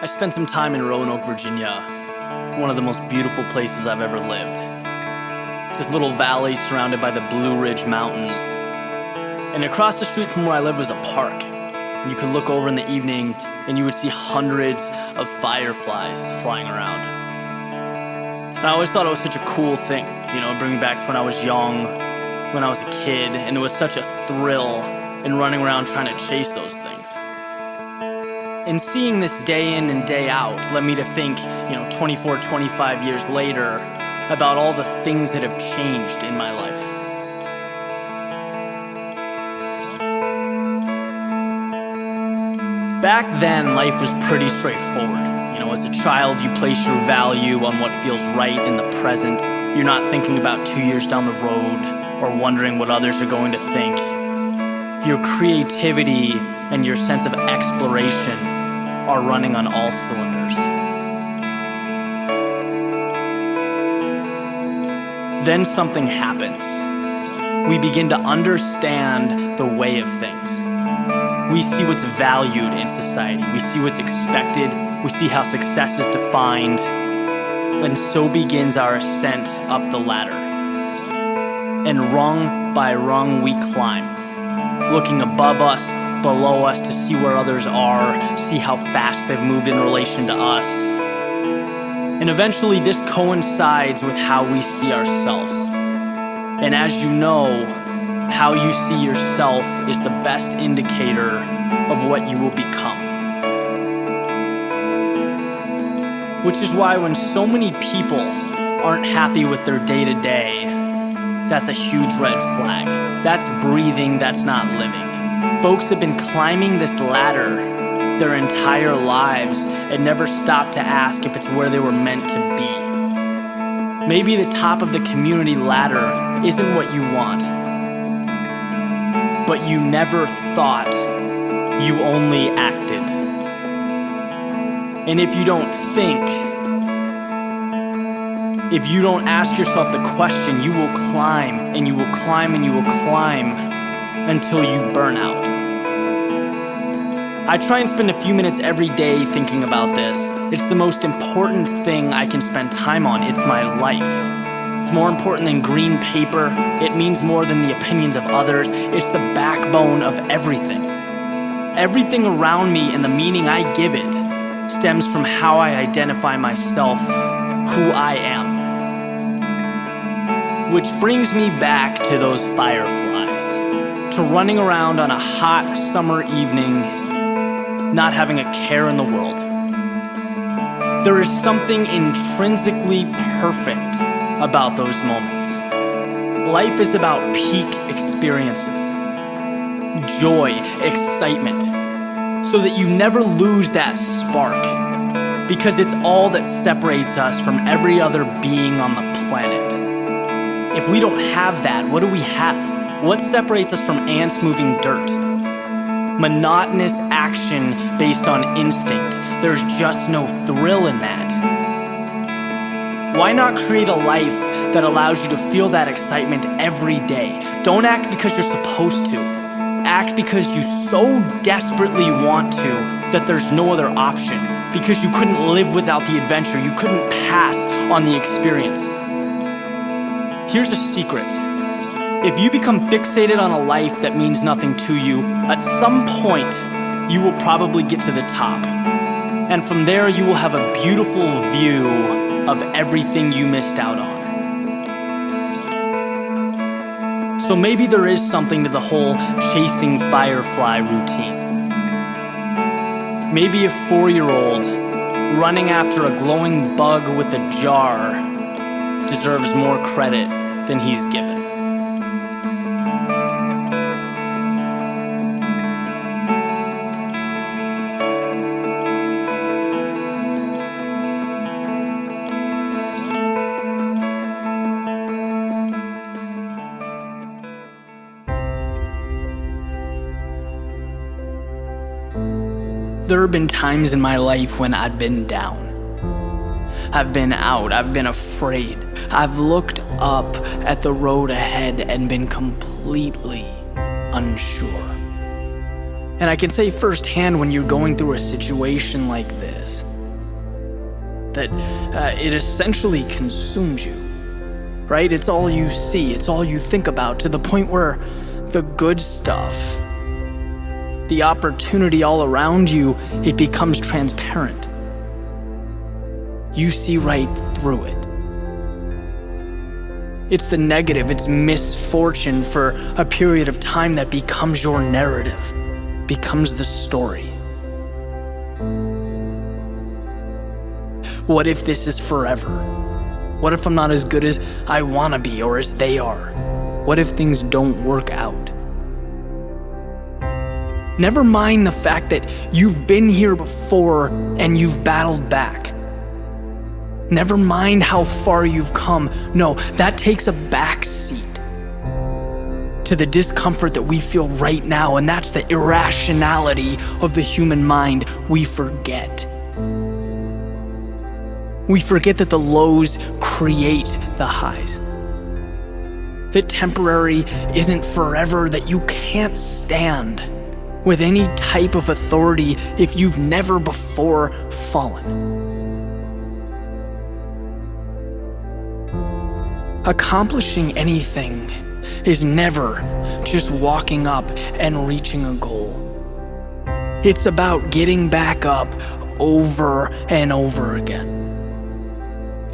I spent some time in Roanoke, Virginia, one of the most beautiful places I've ever lived. It's this little valley surrounded by the Blue Ridge Mountains. And across the street from where I live was a park. You could look over in the evening and you would see hundreds of fireflies flying around. And I always thought it was such a cool thing, bring me back to when I was young, when I was a kid, and it was such a thrill in running around trying to chase those things. And seeing this day in and day out led me to think, 24, 25 years later, about all the things that have changed in my life. Back then, life was pretty straightforward. As a child, you place your value on what feels right in the present. You're not thinking about 2 years down the road or wondering what others are going to think. Your creativity and your sense of exploration are running on all cylinders. Then something happens. We begin to understand the way of things. We see what's valued in society. We see what's expected. We see how success is defined. And so begins our ascent up the ladder. And rung by rung we climb, looking above us, below us to see where others are, see how fast they've moved in relation to us. And eventually this coincides with how we see ourselves. And as you know, how you see yourself is the best indicator of what you will become. Which is why when so many people aren't happy with their day-to-day, that's a huge red flag. That's breathing, that's not living. Folks have been climbing this ladder their entire lives and never stopped to ask if it's where they were meant to be. Maybe the top of the community ladder isn't what you want, but you never thought, you only acted. And if you don't think, if you don't ask yourself the question, you will climb and you will climb and you will climb until you burn out. I try and spend a few minutes every day thinking about this. It's the most important thing I can spend time on. It's my life. It's more important than green paper. It means more than the opinions of others. It's the backbone of everything. Everything around me and the meaning I give it stems from how I identify myself, who I am. Which brings me back to those fireflies, to running around on a hot summer evening, not having a care in the world. There is something intrinsically perfect about those moments. Life is about peak experiences, joy, excitement, so that you never lose that spark, because it's all that separates us from every other being on the planet. If we don't have that, what do we have? What separates us from ants moving dirt? Monotonous action based on instinct. There's just no thrill in that. Why not create a life that allows you to feel that excitement every day? Don't act because you're supposed to. Act because you so desperately want to that there's no other option. Because you couldn't live without the adventure. You couldn't pass on the experience. Here's a secret. If you become fixated on a life that means nothing to you, at some point, you will probably get to the top. And from there, you will have a beautiful view of everything you missed out on. So maybe there is something to the whole chasing firefly routine. Maybe a 4-year-old running after a glowing bug with a jar deserves more credit than he's given. There have been times in my life when I've been down. I've been out, I've been afraid. I've looked up at the road ahead and been completely unsure. And I can say firsthand, when you're going through a situation like this, that it essentially consumes you, right? It's all you see, it's all you think about, to the point where the good stuff, the opportunity all around you, it becomes transparent. You see right through it. It's the negative, it's misfortune for a period of time that becomes your narrative, becomes the story. What if this is forever? What if I'm not as good as I want to be or as they are? What if things don't work out? Never mind the fact that you've been here before and you've battled back. Never mind how far you've come. No, that takes a back seat to the discomfort that we feel right now, and that's the irrationality of the human mind. We forget. We forget that the lows create the highs. That temporary isn't forever, that you can't stand with any type of authority if you've never before fallen. Accomplishing anything is never just walking up and reaching a goal. It's about getting back up over and over again.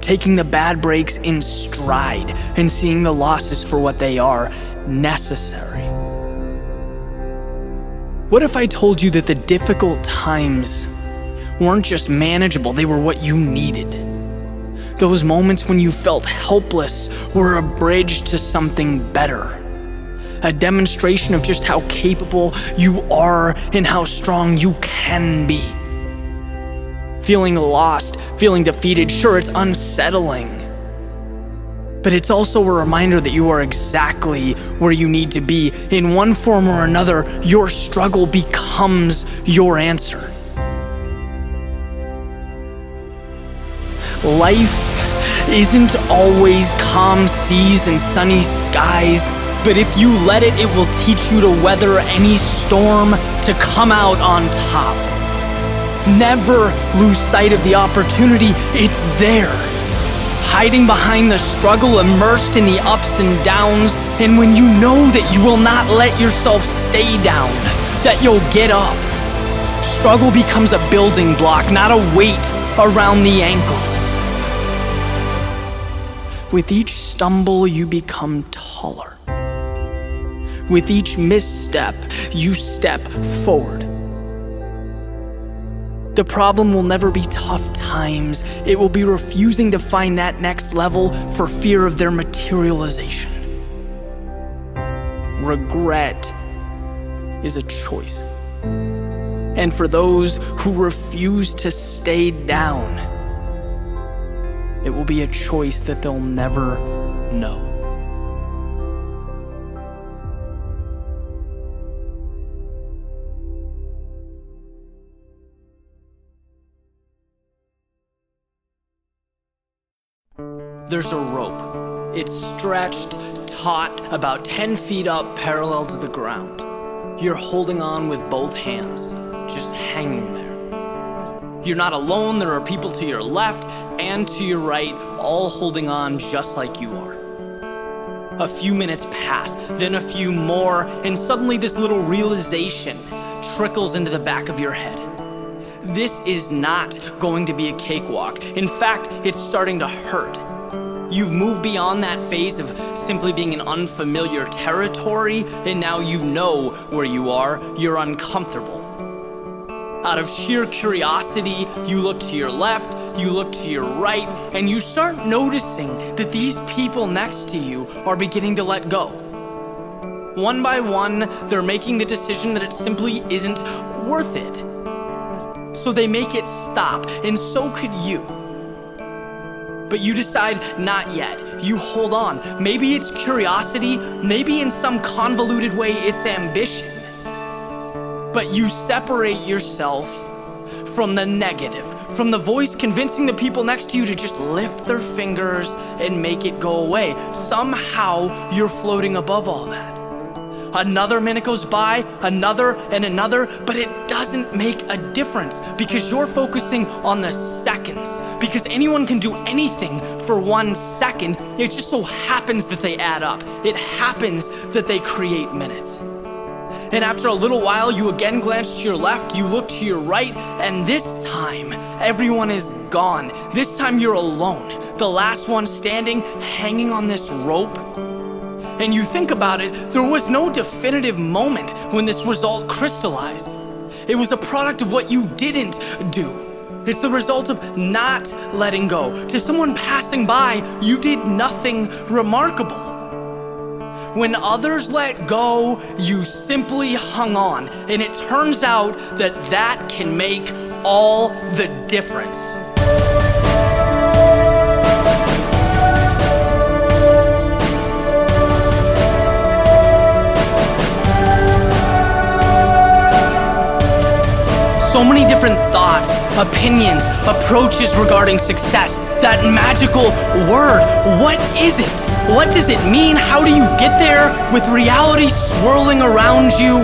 Taking the bad breaks in stride and seeing the losses for what they are, necessary. What if I told you that the difficult times weren't just manageable, they were what you needed? Those moments when you felt helpless were a bridge to something better. A demonstration of just how capable you are and how strong you can be. Feeling lost, feeling defeated, sure, it's unsettling. But it's also a reminder that you are exactly where you need to be. In one form or another, your struggle becomes your answer. Life isn't always calm seas and sunny skies, but if you let it, it will teach you to weather any storm to come out on top. Never lose sight of the opportunity, it's there. Hiding behind the struggle, immersed in the ups and downs, and when you know that you will not let yourself stay down, that you'll get up. Struggle becomes a building block, not a weight around the ankles. With each stumble, you become taller. With each misstep, you step forward. The problem will never be tough times. It will be refusing to find that next level for fear of their materialization. Regret is a choice. And for those who refuse to stay down, it will be a choice that they'll never know. There's a rope. It's stretched, taut, about 10 feet up, parallel to the ground. You're holding on with both hands, just hanging there. You're not alone, there are people to your left and to your right, all holding on just like you are. A few minutes pass, then a few more, and suddenly this little realization trickles into the back of your head. This is not going to be a cakewalk. In fact, it's starting to hurt. You've moved beyond that phase of simply being in unfamiliar territory, and now you know where you are. You're uncomfortable. Out of sheer curiosity, you look to your left, you look to your right, and you start noticing that these people next to you are beginning to let go. One by one, they're making the decision that it simply isn't worth it. So they make it stop, and so could you. But you decide not yet. You hold on. Maybe it's curiosity, maybe in some convoluted way it's ambition. But you separate yourself from the negative, from the voice convincing the people next to you to just lift their fingers and make it go away. Somehow you're floating above all that. Another minute goes by, another and another, but it doesn't make a difference because you're focusing on the seconds. Because anyone can do anything for 1 second. It just so happens that they add up. It happens that they create minutes. And after a little while, you again glance to your left, you look to your right, and this time, everyone is gone. This time you're alone, the last one standing, hanging on this rope. And you think about it, there was no definitive moment when this result crystallized. It was a product of what you didn't do. It's the result of not letting go. To someone passing by, you did nothing remarkable. When others let go, you simply hung on. And it turns out that that can make all the difference. So many different thoughts, opinions, approaches regarding success. That magical word, what is it? What does it mean? How do you get there? With reality swirling around you,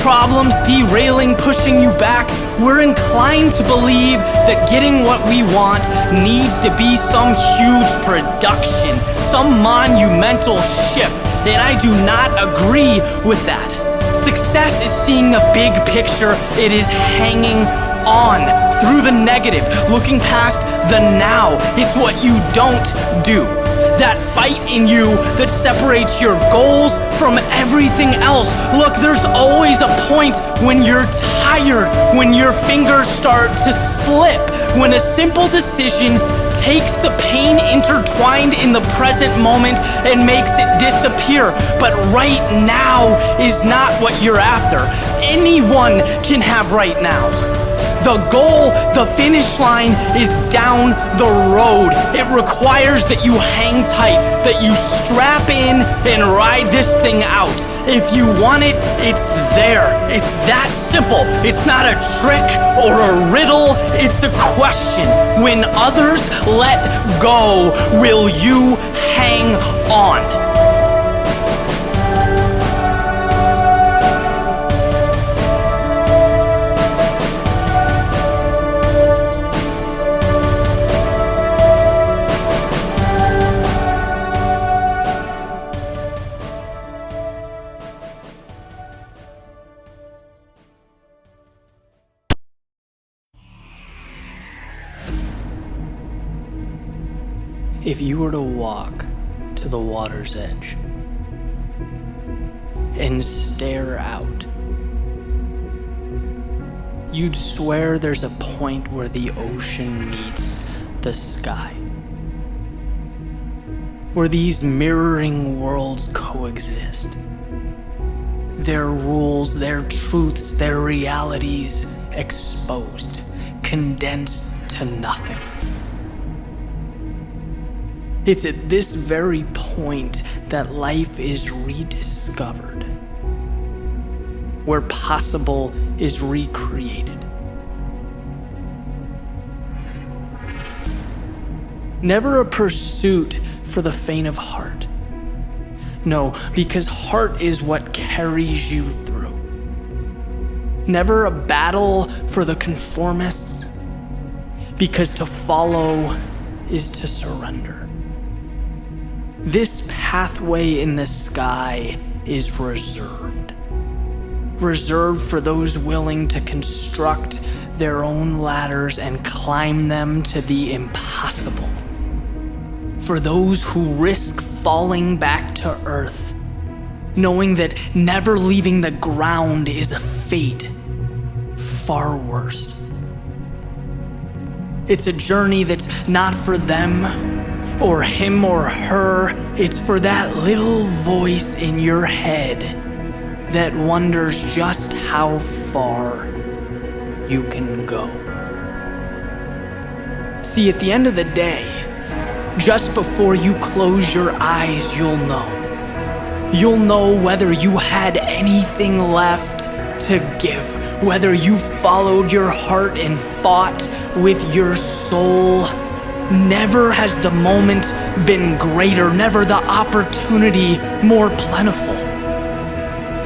problems derailing, pushing you back, we're inclined to believe that getting what we want needs to be some huge production, some monumental shift, and I do not agree with that. Success is seeing the big picture. It is hanging on through the negative, looking past the now. It's what you don't do. That fight in you that separates your goals from everything else. Look, there's always a point when you're tired, when your fingers start to slip, when a simple decision takes the pain intertwined in the present moment and makes it disappear. But right now is not what you're after. Anyone can have right now. The goal, the finish line is down the road. It requires that you hang tight, that you strap in and ride this thing out. If you want it, it's there. It's that simple. It's not a trick or a riddle. It's a question. When others let go, will you hang on? If you were to walk to the water's edge and stare out, you'd swear there's a point where the ocean meets the sky, where these mirroring worlds coexist. Their rules, their truths, their realities exposed, condensed to nothing. It's at this very point that life is rediscovered, where possible is recreated. Never a pursuit for the faint of heart. No, because heart is what carries you through. Never a battle for the conformists, because to follow is to surrender. This pathway in the sky is reserved. Reserved for those willing to construct their own ladders and climb them to the impossible. For those who risk falling back to earth, knowing that never leaving the ground is a fate far worse. It's a journey that's not for them or him or her. It's for that little voice in your head that wonders just how far you can go. See, at the end of the day, just before you close your eyes, you'll know. You'll know whether you had anything left to give, whether you followed your heart and fought with your soul. Never has the moment been greater, never the opportunity more plentiful.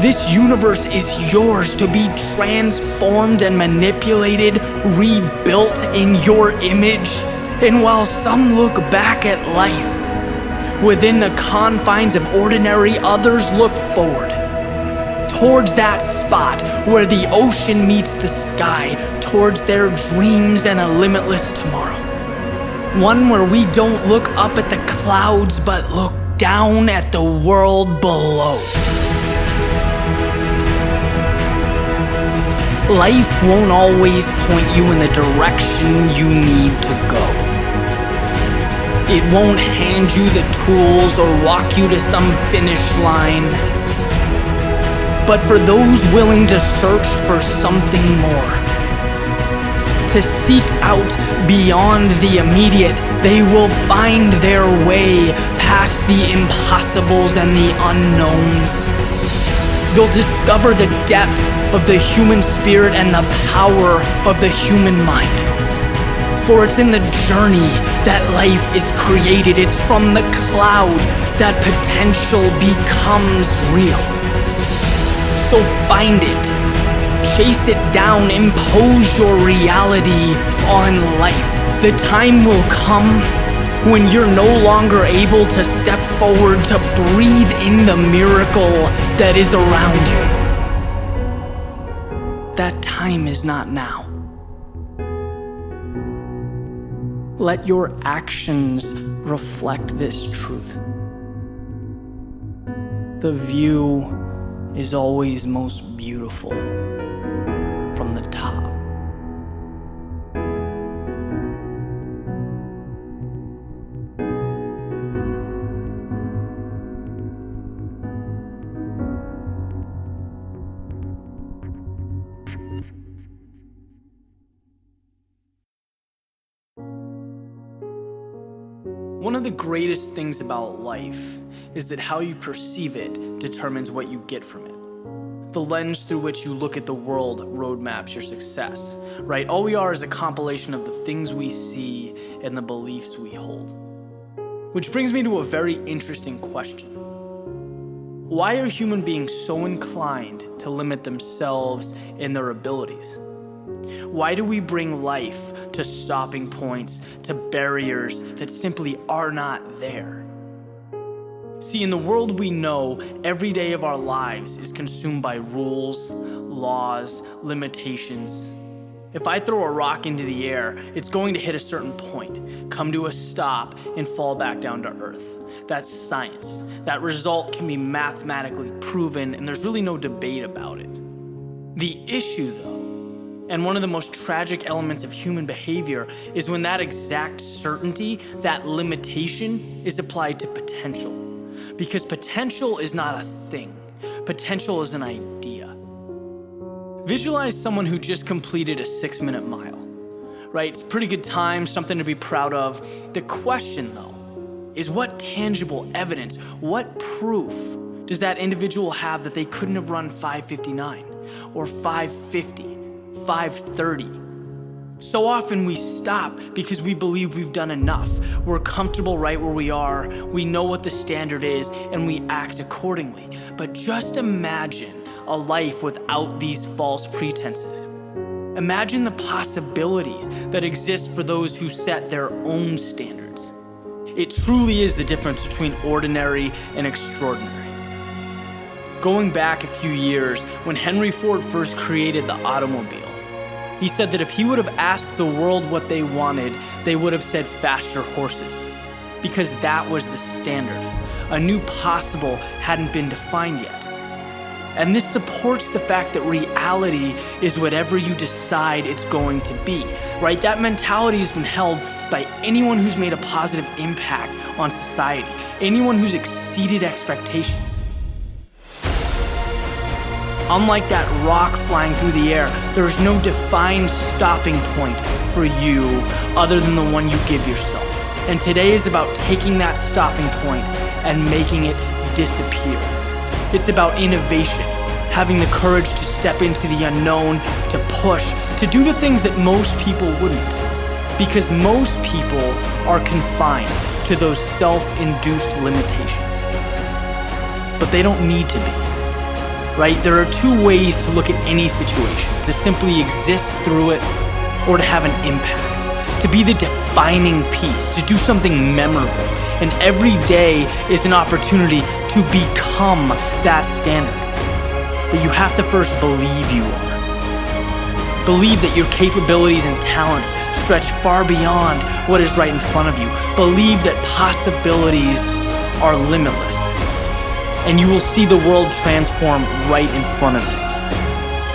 This universe is yours to be transformed and manipulated, rebuilt in your image. And while some look back at life within the confines of ordinary, others look forward towards that spot where the ocean meets the sky, towards their dreams and a limitless tomorrow. One where we don't look up at the clouds, but look down at the world below. Life won't always point you in the direction you need to go. It won't hand you the tools or walk you to some finish line. But for those willing to search for something more, to seek out beyond the immediate, they will find their way past the impossibles and the unknowns. They'll discover the depths of the human spirit and the power of the human mind. For it's in the journey that life is created. It's from the clouds that potential becomes real. So find it, chase it down, impose your reality on life. The time will come when you're no longer able to step forward to breathe in the miracle that is around you. That time is not now. Let your actions reflect this truth. The view is always most beautiful from the top. One of the greatest things about life is that how you perceive it determines what you get from it. The lens through which you look at the world roadmaps your success, right? All we are is a compilation of the things we see and the beliefs we hold. Which brings me to a very interesting question. Why are human beings so inclined to limit themselves and their abilities? Why do we bring life to stopping points, to barriers that simply are not there? See, in the world we know, every day of our lives is consumed by rules, laws, limitations. If I throw a rock into the air, it's going to hit a certain point, come to a stop, and fall back down to earth. That's science. That result can be mathematically proven, and there's really no debate about it. The issue, though, and one of the most tragic elements of human behavior is when that exact certainty, that limitation, is applied to potential. Because potential is not a thing. Potential is an idea. Visualize someone who just completed a 6-minute mile, right? It's a pretty good time, something to be proud of. The question, though, is what tangible evidence, what proof does that individual have that they couldn't have run 5:59 or 5:50? 5:30. So often we stop because we believe we've done enough. We're comfortable right where we are, we know what the standard is, and we act accordingly. But just imagine a life without these false pretenses. Imagine the possibilities that exist for those who set their own standards. It truly is the difference between ordinary and extraordinary. Going back a few years, when Henry Ford first created the automobile, he said that if he would have asked the world what they wanted, they would have said faster horses, because that was the standard. A new possible hadn't been defined yet. And this supports the fact that reality is whatever you decide it's going to be, right? That mentality has been held by anyone who's made a positive impact on society, anyone who's exceeded expectations. Unlike that rock flying through the air, there is no defined stopping point for you other than the one you give yourself. And today is about taking that stopping point and making it disappear. It's about innovation, having the courage to step into the unknown, to push, to do the things that most people wouldn't. Because most people are confined to those self-induced limitations. But they don't need to be. right? There are two ways to look at any situation: to simply exist through it, or to have an impact, to be the defining piece, to do something memorable. And every day is an opportunity to become that standard. But you have to first believe you are. Believe that your capabilities and talents stretch far beyond what is right in front of you. Believe that possibilities are limitless. And you will see the world transform right in front of you.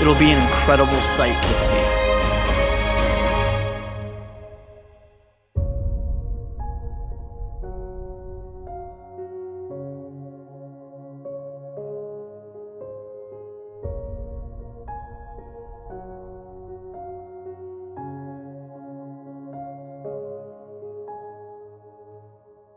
It'll be an incredible sight to see.